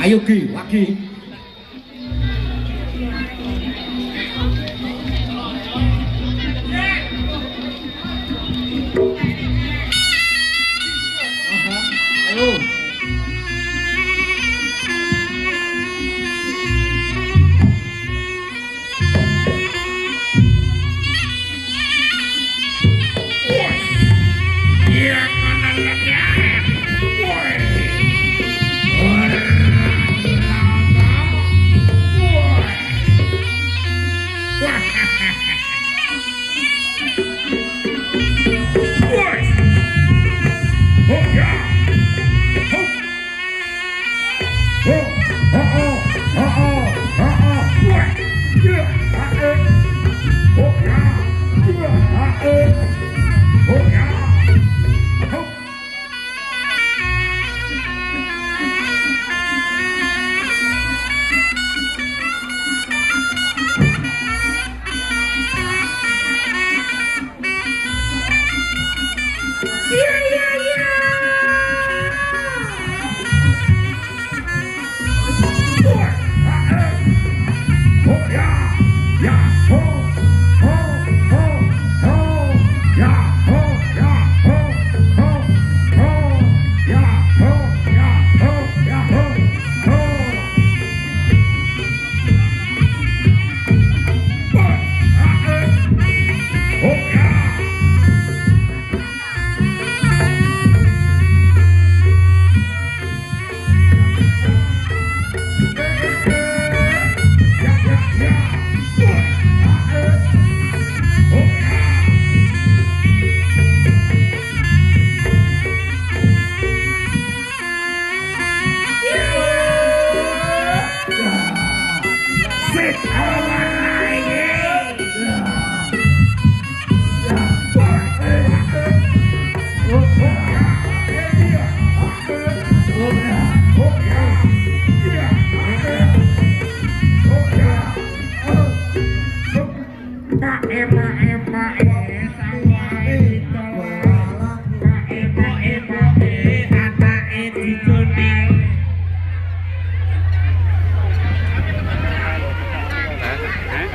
Ayo Ki, wagi. Ayo.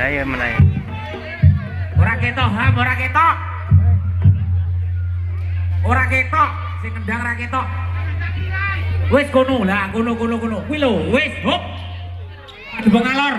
Ayo meneh. Ora ketok, ham ora ketok. Ora ketok, sing ngendang ora ketok. Wis kono lah, kono. Kuwi lho, wis, hop. Madu ngalor.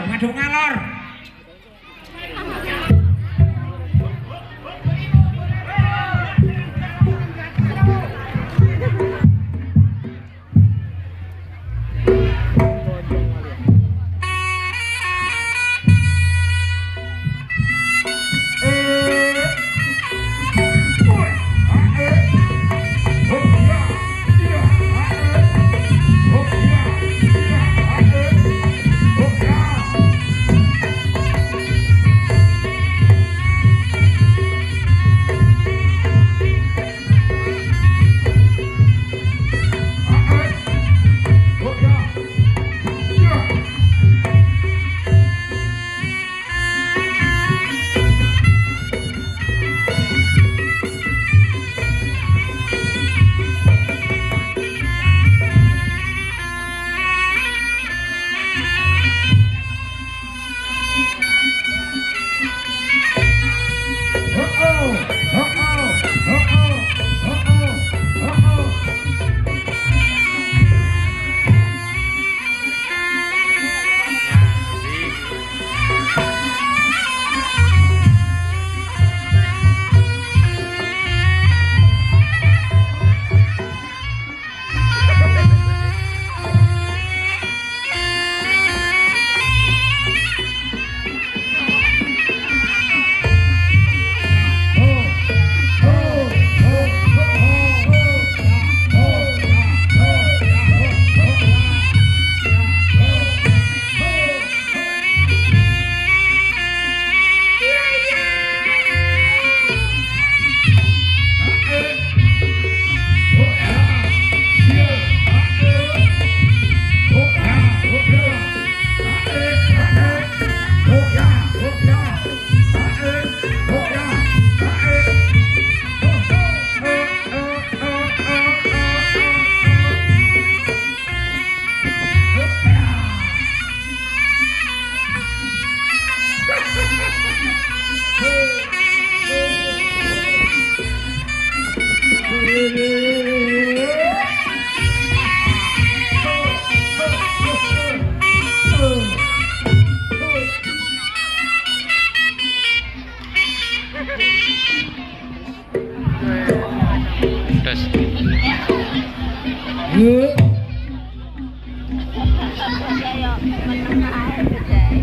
Saya meneng ae bejae.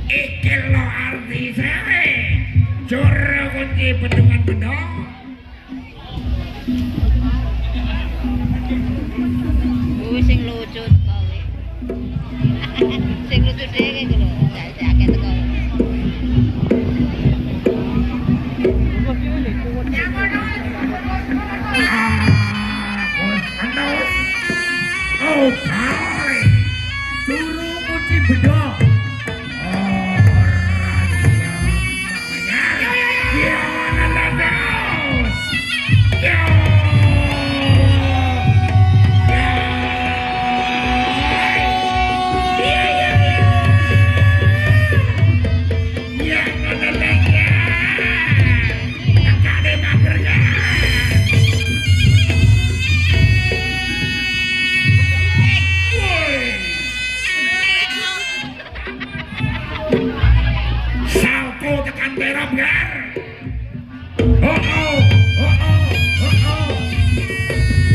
Iki lo arti sewe juru kunci bendungan bendong. Kuwi sing lucu kowe. Sing lucu dhewe iki lho, akeh teko. Oh, boy. Juru kunci bendong. Salto tekan terap gar. Oh oh, oh oh, oh oh.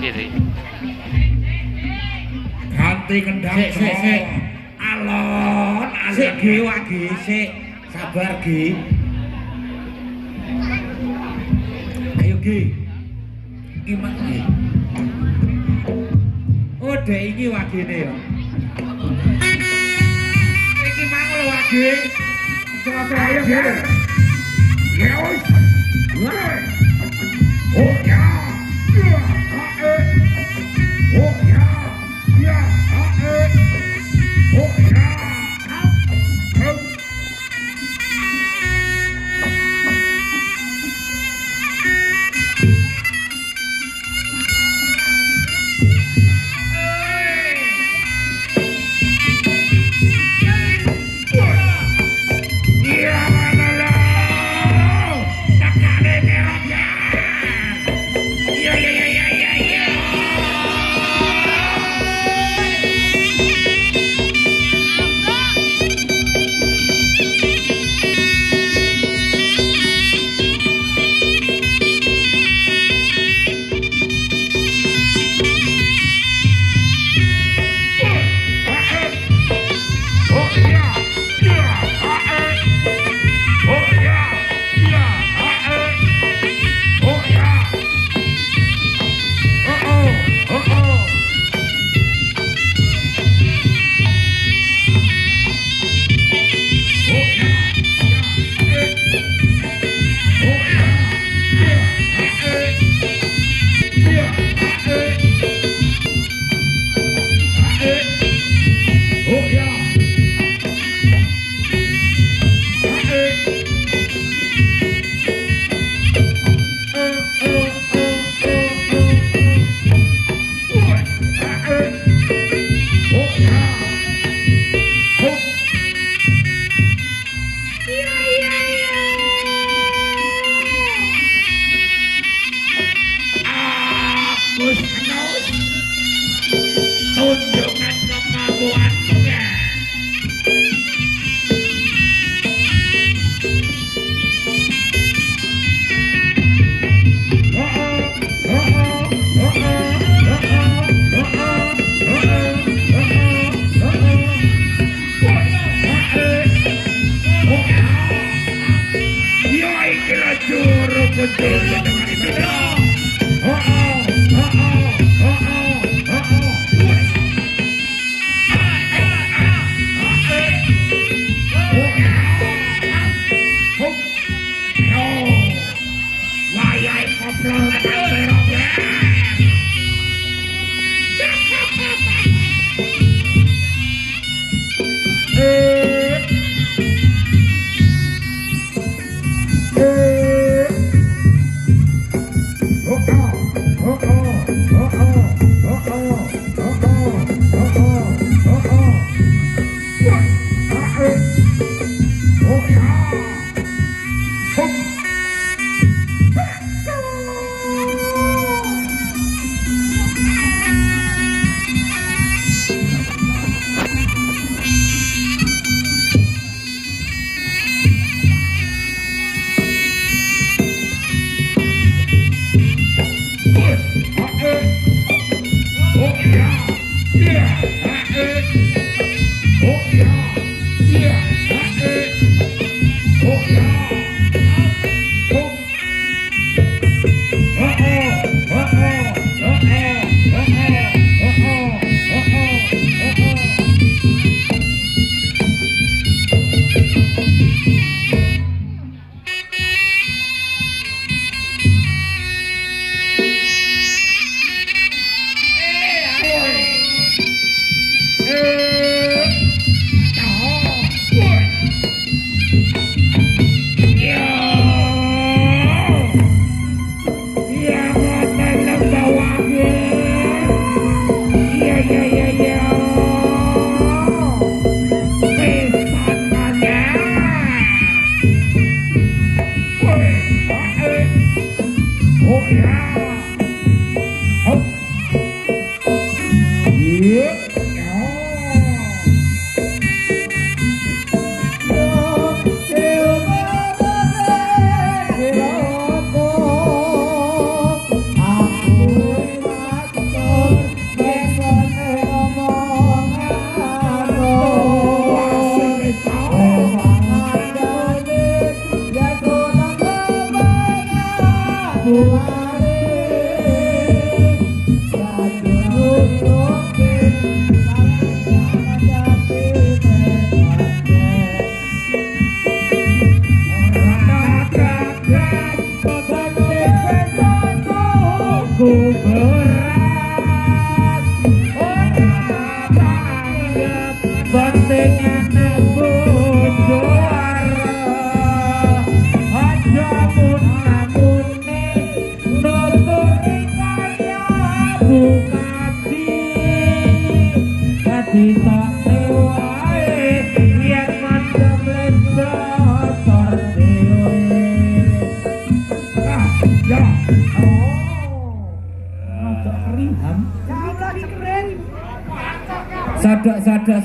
Kiri. Ganti kendang. Sik. Alon, Sik Gi wagi, sik. Sabar Gi. Ayo Gi. Gimana Gi? Oh, dek iki wagine ya. Iki mang lho wagi. Coba ayo Gi. ya wis. Oh ya. Oh ya. Ya. Oh ya.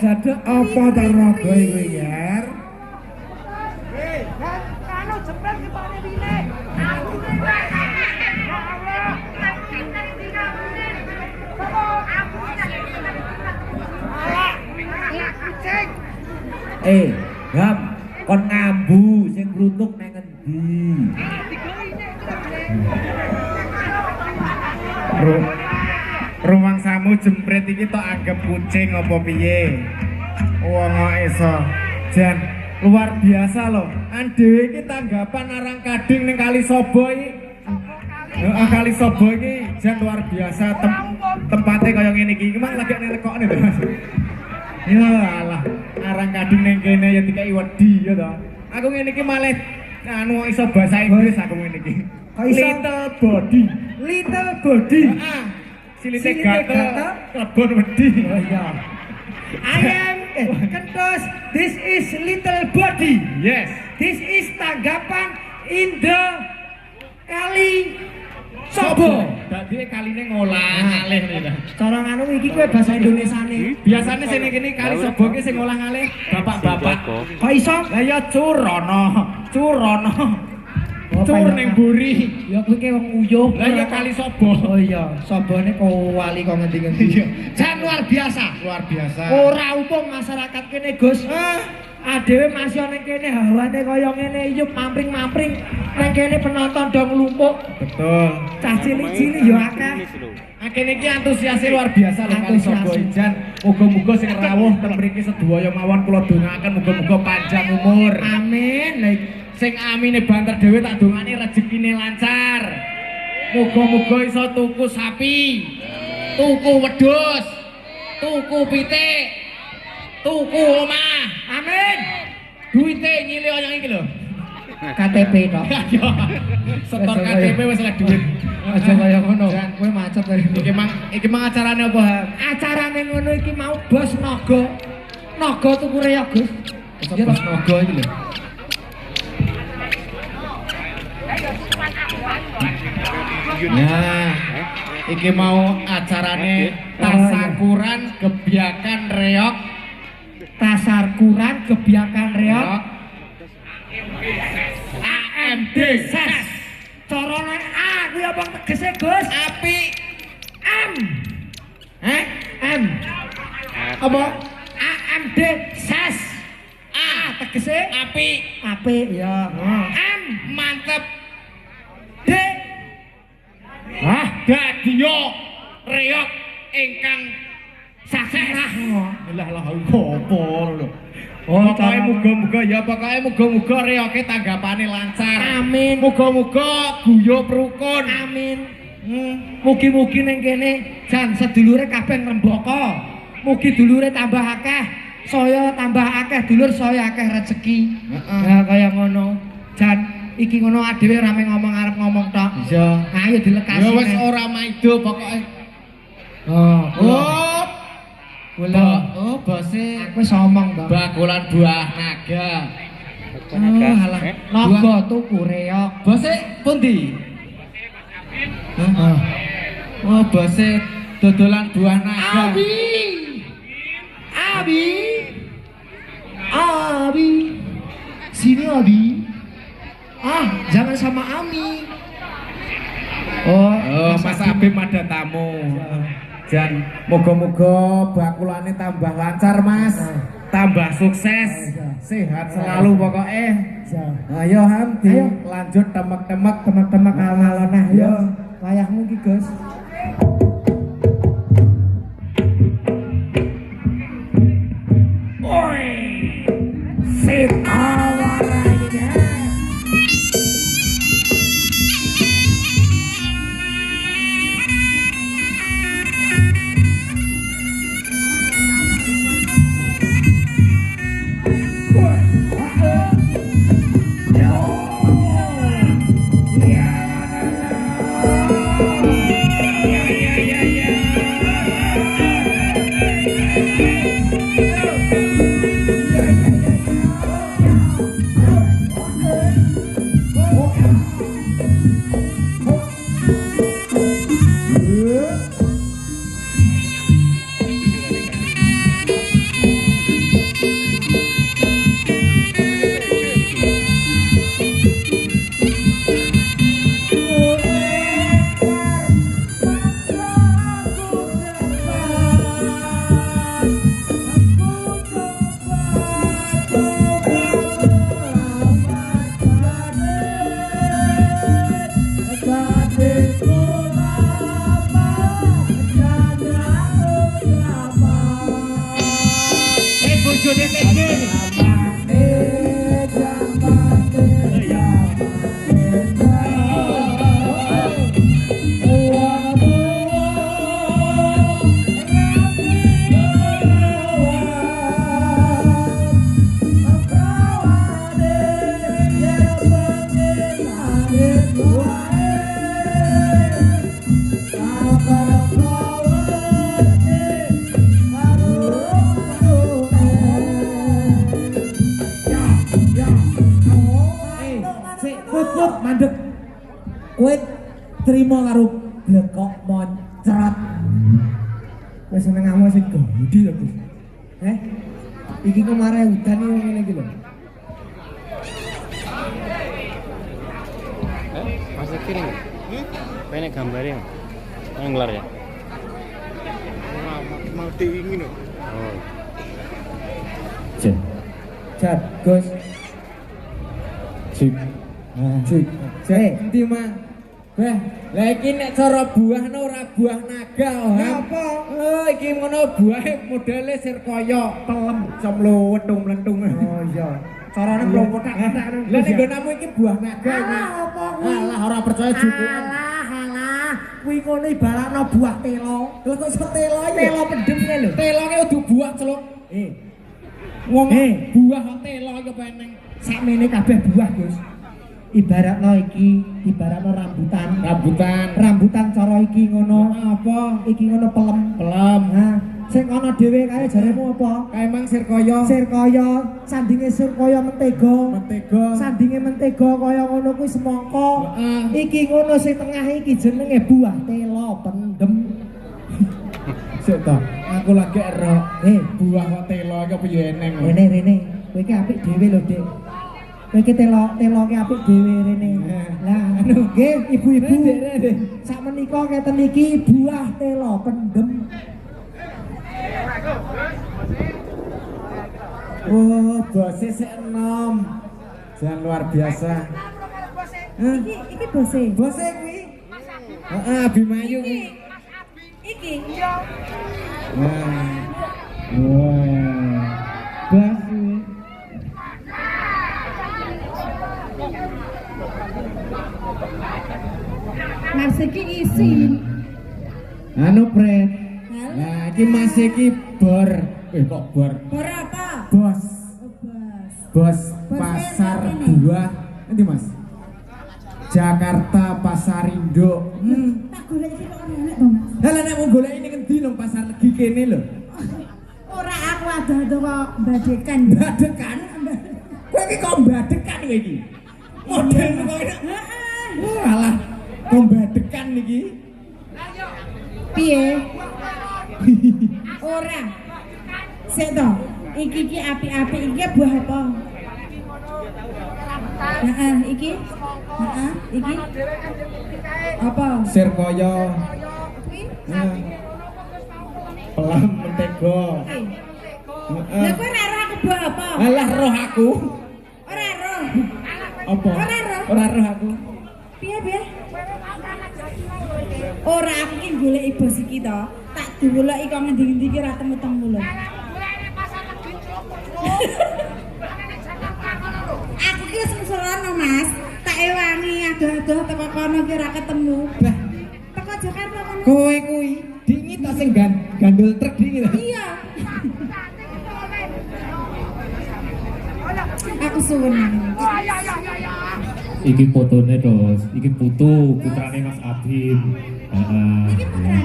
Sadak apa tenaga iki yer? Anu jempret kepane wine. Gam, kon ngambu sing runtuk nang endi? Ruang samu jempret iki tok anggap kucing apa piye? Wong kok iso. Jan, luar biasa loh. Dhewe iki tanggapan arang kading ning Kali Sobo iki. Heeh, Kali Sobo iki jan luar biasa tempatnya kaya ngene iki. Iki mah lagi nelekokne lho Mas. Ya alah, arang kading ning kene ya dikai wedi ya to. Aku ngene iki malih anu iso bahasa Inggris aku ngene iki. Little body. Little body. Heeh. Silite gatel, kebon wedi. Oh iya. I am Kentos. This is little body. Yes. This is tanggapan in the Kali Sobo. Dadi kaline ngolah alih nih. Cara nganu iki kowe bahasa Indonesiane. Biasane sing kene Kali Sobo ki sing ngolah alih bapak-bapak. Kok iso? Lah ya curono. Cur ning buri. Ya kowe ki wong uyuh. Lah ya Kali Sobo. Oh iya, Sobone kok wali kok ngendi-ngendi. Jan luar biasa. Luar biasa. Ora umum masyarakat kene, Gus. Adewe masih ning kene hawane kaya ngene iyup mampring-mampring. Ning kene penonton do nglumpuk. Betul. Cah cilik-cilik ya akeh. Kene iki antusiase luar biasa lho Kali Sobo Jan. Muga-muga sing rawuh ten mriki sedaya mawon kula dongaaken muga-muga panjang umur. Amin. Lah sing amine banter dhewe tak dongane rezekine lancar. Muga-muga iso tuku sapi, tuku wedhus, tuku pitik, tuku omah. Amin. Duite nyilih oyong iki lho. KTP tok. Setor KTP wis oleh duit. Aja kaya ngono. Kowe macet kaya iki mang acarane apa? Acarane ngono iki mau bos naga. Naga tuku ya, Gus. Bos naga iki lho. Nah, iki mau acarane tasakuran gebyakan reok. Tasarkuran kebiakan reok AMD ses. corone A kuwi apa tegese Gus Api M M apa AMD ses A tegese api apik ya M mantep D dadya reok ingkang saksesah. Lah apa lho. Pokoke muga-muga ya pokoke muga-muga reoke tanggapane lancar. Amin. Muga-muga guyub rukun. Amin. Mugi-mugi ning kene jan sedulure kabeh ngrembaka. Mugi dulure tambah akeh, saya tambah akeh dulur, saya akeh rezeki. Nah kaya ngono. Jan iki ngono adewe rame ngomong arep ngomong tok. Iya. Ayo dilekasi. Ya wis ora maido pokoke. Oh. Kula bose aku wis omong to. bakulan buah naga. Alah, naga tuku reok. Bose pundi? Oh, bose dodolan buah naga. Abi. Sini Abi. Jangan sama Ami. Oh, Mas Abim ada tamu. Jan, moga-moga bakulane tambah lancar, Mas. Tambah sukses. Sehat selalu pokoknya. Ayo Ham, lanjut temek-temek alon-alon nah. Yo, Wayahmu ki, Gus. Oi. Sit awaranya. Mandek kowe trimo karo blekok moncrat wis senengamu sing gede lho Gus iki kemare udan iki ngene iki lho Masih kirim. Pengen gambarnya. Anglar ya. Mau diingin loh. Oh. Jat Gus Cik. Endi mah? Beh, lah iki nek cara buahno ora buah naga, Apa? Oh, iki ngono buahe modele sir kaya pelem cemluwetung-lentung. Oh iya. Carane mlopotak-potak. Lah nek nggonamu iki buah naga iki. Apa kuwi? Alah ora percaya jukukan. Alah. Kuwi ngono ibaratno buah telo. Lha kok iso telo ya? Telo pendem kae lho. Teloke kudu buah celuk. Wong buah kok telo ya peneng. Sakmene kabeh buah, Gus. Ibaratno iki, ibaratno rambutan. Rambutan. Rambutan cara iki ngono. Apa? Iki ngono pelem. Pelem. Nah, Sing ana dhewe kae jaremu apa? Kae mang sirkaya. Sirkaya, sandinge sirkaya mentega. Mentega. Sandinge mentega kaya ngono kuwi semangka. Heeh. Iki ngono sing tengah iki jenenge buah telo pendem. Sik to, aku lagi ero. Buah kok telo iki apa yo eneng. Rene, kowe iki apik dhewe lho, Dik. Kowe iki telo ki apik dhewe rene. Lah, anu nggih ibu-ibu. Sak menika keten iki buah telo pendem. Oh, bose sik enom. Jangan luar biasa. Iki bose. Bose kuwi. Heeh, Abimayu kuwi. Iki. Wah. Wah. Bas kuwi. Mas iki isin. Anu Pret. Nah, iki Mas iki bor. Kok bor? Bor apa? Bos. Bos. Bos pasar buah. Nanti Mas. Jakarta Pasarindo. Tak golek iki kok enak to, Mas. Lah nek mau golek ini ngendi lho pasar legi kene lho. Ora aku ado-ado kok mbadekan. Badekan. Kowe iki kok badekan kowe iki. Model kok ini. Alah, kok badekan iki. Piye? Ora. Sik to. Iki api-api iki buah apa? Heeh, iki. Heeh, iki. Apa? Sirkaya. Kuwi? Pelam mentega. Lah kowe ora roh aku buah apa? Alah roh aku. Ora roh. Apa? Ora roh. Ora roh aku. Piye? Ora aku ki goleki bos iki to. Tak diwoloki kok ngendi-endi ki ora temu-temu lho. Aku ki wis musulono, Mas. Tak ewangi adoh-adoh teko kono ki ora ketemu. Lah, Teko Jakarta kono. kowe kuwi dingi ta sing gandul truk dingi ta? Iya. Aku suwun. Iki fotone Dos, iki putrane Mas Abim. Heeh.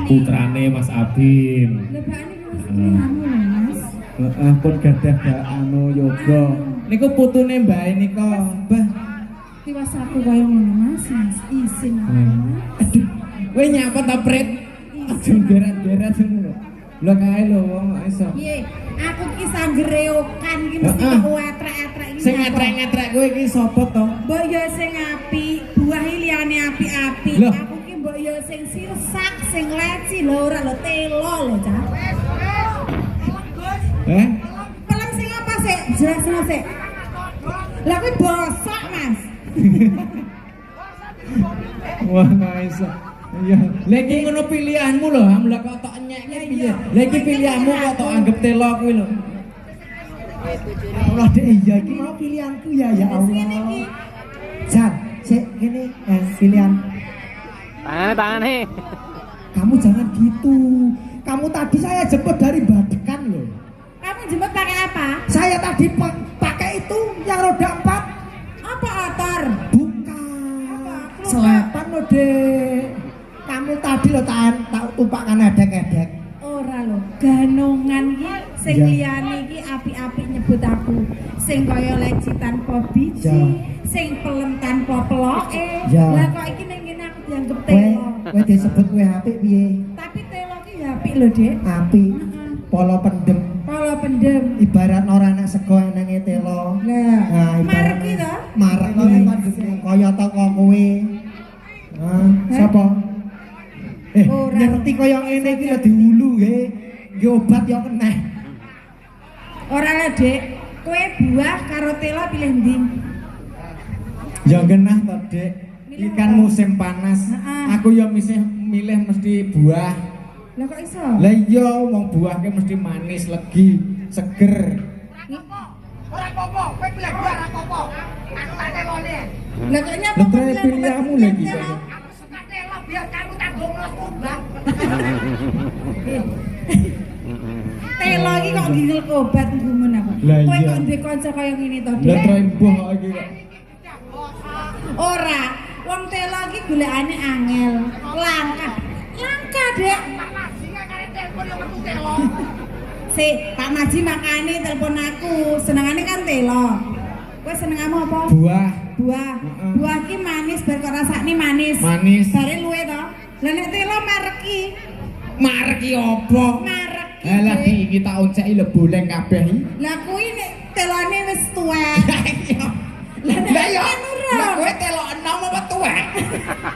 Putrane Mas Abim. Lebakane wis anu lho, Mas. Heeh, pun gadah anu yoga. Niku putune Mbah nika, Mbah. Tiwas aku kaya ngono, Mas. Mas isin. Aduh, kowe nyapa ta, Prit? Aja berat-berat ngono. Lho kae lho wong kok iso. Piye? Aku ki sanggereokan ki mesti Heeh. kok etrek-etrek iki. Sing ngetrek-ngetrek kowe iki sapa to? Mbok yo sing apik, buah liyane apik-apik. Loh. Aku ki mbok yo sing sirsak, sing leci lho ora lho telo lho, Cak. Pelem sing apa sik? Jelasno sik. Lah kuwi bosok, Mas. Wah, kok iso. Iya. Lah iki ngono pilihanmu lho, amla kok tok nyek-nyek piye? Lah iki pilihanmu kok tok anggap telo kuwi lho. Allah dek iya iki mau pilihanku ya Sing Allah. iki. Jan, sik kene pilihan. Tangan nih. Kamu jangan gitu. Kamu tadi saya jemput dari Badekan loh. Kamu jemput pakai apa? Saya tadi pakai itu yang roda 4. Apa otor? Bukan. Selapan loh, Dek. Kamu tadi lo tak tumpakkan edek-edek. Ora lho, ganongan iki sing Ya. liyane iki apik-apik nyebut aku. Sing kaya leci tanpa biji, Ya. sing pelem tanpa peloke. Ya. Lah kok iki ning kene aku dianggep Kowe telo. disebut kowe apik piye? Tapi telo ki ya apik lho, Dek. Apik. Polo pendem. Kalau pendem. Ibarat ora nek sego enenge telo. Nah, ibarat marek ki to? Marek iki kaya toko kowe. Sapa? Ora. Ngerti kaya ngene iki lho dihulu nggih. Nggih obat ya keneh. Ora lho, Dek. Kowe buah karo telo pilih ndi? Ya genah to, Dek. Iki kan musim panas. Heeh. Aku ya milih mesti buah. Lah kok iso? Lah iya wong buah ki mesti manis, legi, seger. Lah kok nyapa Lah terus pilihanmu lagi kok. Telo iki kok ngingil obat gumun aku. Lah Kowe iya. kok ndek kanca kaya ngene to, Lah Dek? terus mbuh kok iki kok. Ora, wong telo iki golekane angel, langka. Langka, Dek. Si, Pak Maji makane telepon aku. Senengane kan telo. Kowe senengamu apa? Buah. Buah. Buah ki manis bar kok rasane manis. Manis. Bare luwe to. Lah nek telo merek ki. Marek iki apa? Merek ki. Halah iki tak onceki le boleng kabeh iki. Lah kuwi nek telone wis tuwek. Lah nek Lah ya, anu lah kowe telok enom apa tuwek?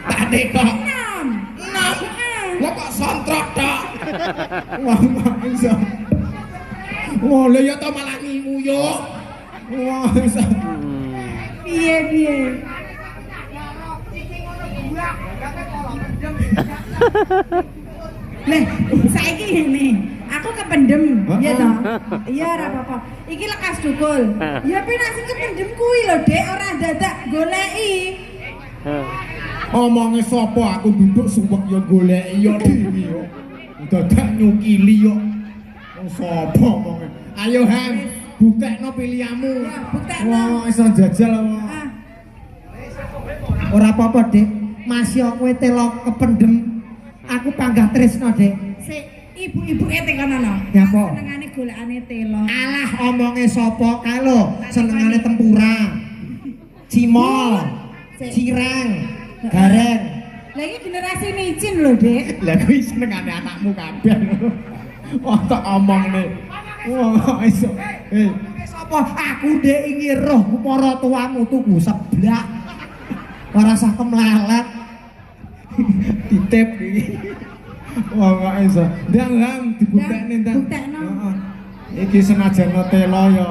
Tadi kok enam. enom. Lah kok sontrok tok. Wah, iso. Wah, lha ya to malah ngimu yo. Wah, iso. Piye. Leh, saiki ngene. Aku kependem, iya toh? Iya ora apa-apa. Iki lekas dukul. Ya penak sing kependem kuwi lho, Dek, ora dadak goleki. Omonge sapa aku duduk suwek yo goleki yo dhewe yo. Dadak nyukili yo. Sapa omonge? Ayo Ham, buktekno pilihanmu. Ya, buktekno. Wah, iso jajal apa? Ah, Ora apa-apa, Dik. Masih kowe telo kependem. Aku panggah tresno, Dik. sik ibu-ibu ete kono no. Nyapa? Senengane golekane telo. Alah omonge sapa kae lho, senengane tempura. Cimol, cireng, gareng. Lah iki generasi micin lho, Dek. Lah kuwi senengane anakmu kabeh. Wah, tak omongne. Wah, iso. Sapa? Aku Dik iki roh para tuamu tuku seblak. Ora usah kemlelet. Ditip iki. Wah, kok iso. Ndang Ham dibuktekne ndang. Buktekno. Heeh. Iki senajan telo ya.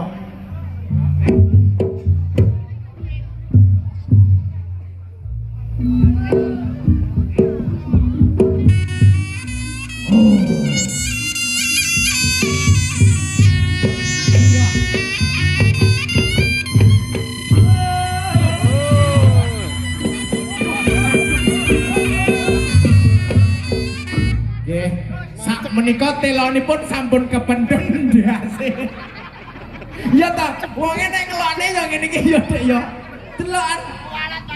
Nggih, sak menika telonipun sampun kependhem ndase. Ya ta, wonge nek ngelokne ya ngene iki ya Dik ya. Delokan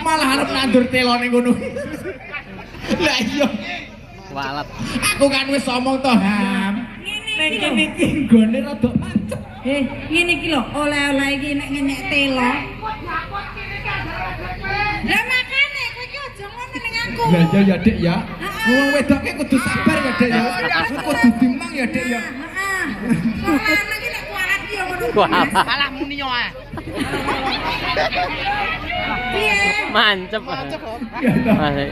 malah arep nandur telone ngono. Lah iya. Walat. Aku kan wis omong to, Ham. Nek kene iki nggone rada mancep. Ngene iki lho, oleh-oleh iki nek ngenyek telo. Lah makane kowe iki aja ngono ning aku. Lah iya ya Dik ya. Wong wedoke kudu sabar ya Dik ya. Kudu dimang ya Dik ya. Heeh. Wong lanang iki nek kualat iki ya ngono. Alah muni yo ah. Piye? Mancep. Masih.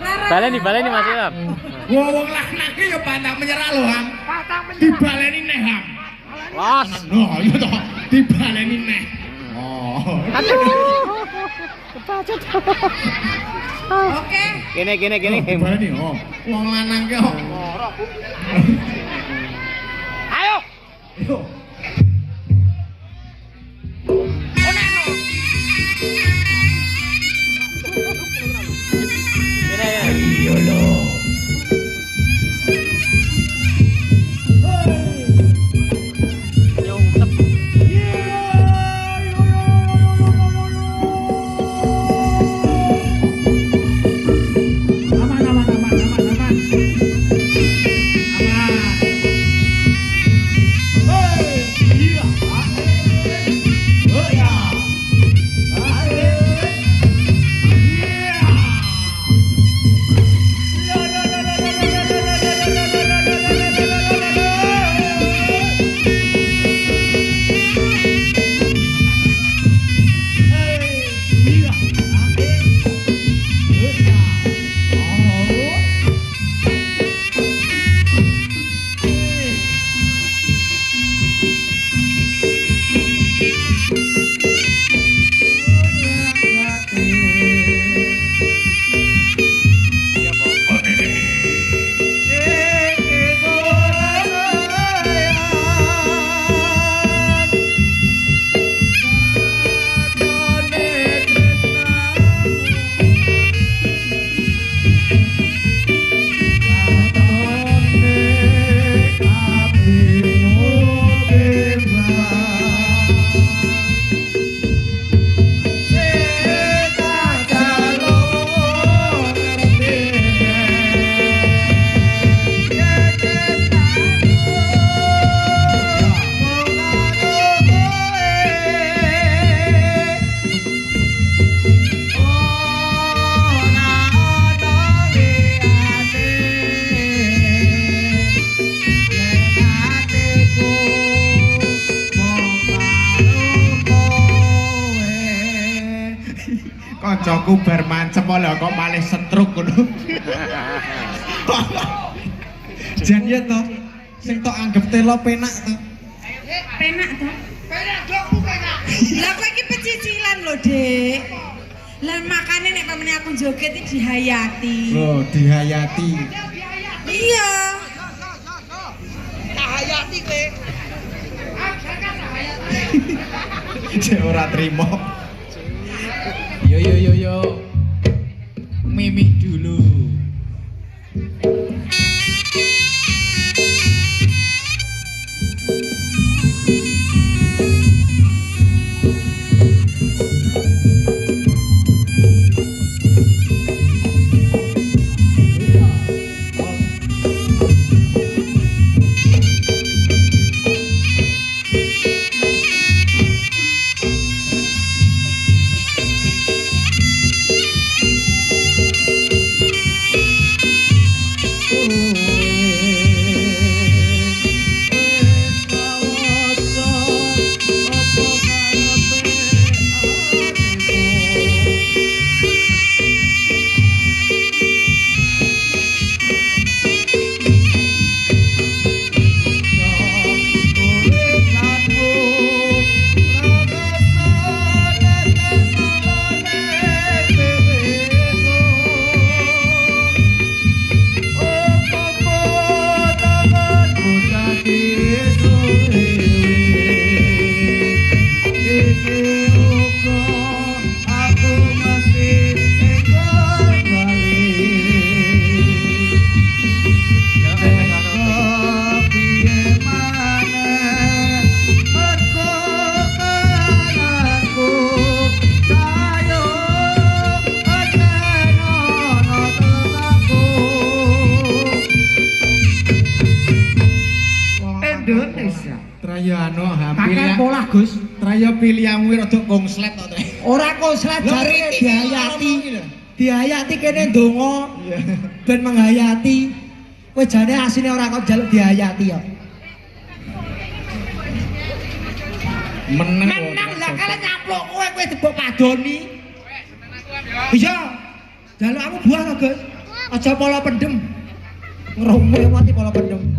Larang. Baleni Mas Ilham. Wong lanang iki ya pantang menyerah lho, Ham. Dibaleni neh, Ham. Los. Noh, iya toh. Dibaleni neh. Oh. Oke. Gini. Dibaleni. Oh. Wong lanang ki kok. Ayo. Yo. Gini. Iya lho. Nyungsep. Aman. Aman. Hei. Kancaku bar mancep lho kok malih setruk ngono. Jan ya to, sing tok anggap telo penak to. Penak to? Penak dokku penak. Lah kowe iki pecicilan lho, Dik. Lah makane nek pamane aku joget iki dihayati. Loh, dihayati. Iya. Hayati kowe. Cek ora trimo. Yo. Mimik dulu. Indonesia. Traya anu hampir Kakek ya. pola Gus. Traya pilihanmu rada kongslet to, Tre. Ora konslet jare dihayati. Dihayati kene ndonga. Iya. Ben menghayati. Kowe jane asine ora kok njaluk dihayati ya. Meneng. Menang lah kala nyaplok kowe dibok padoni. Iya. Jaluk aku buah to, Gus. Aja pola pendem. Ngrome mati pola pendem.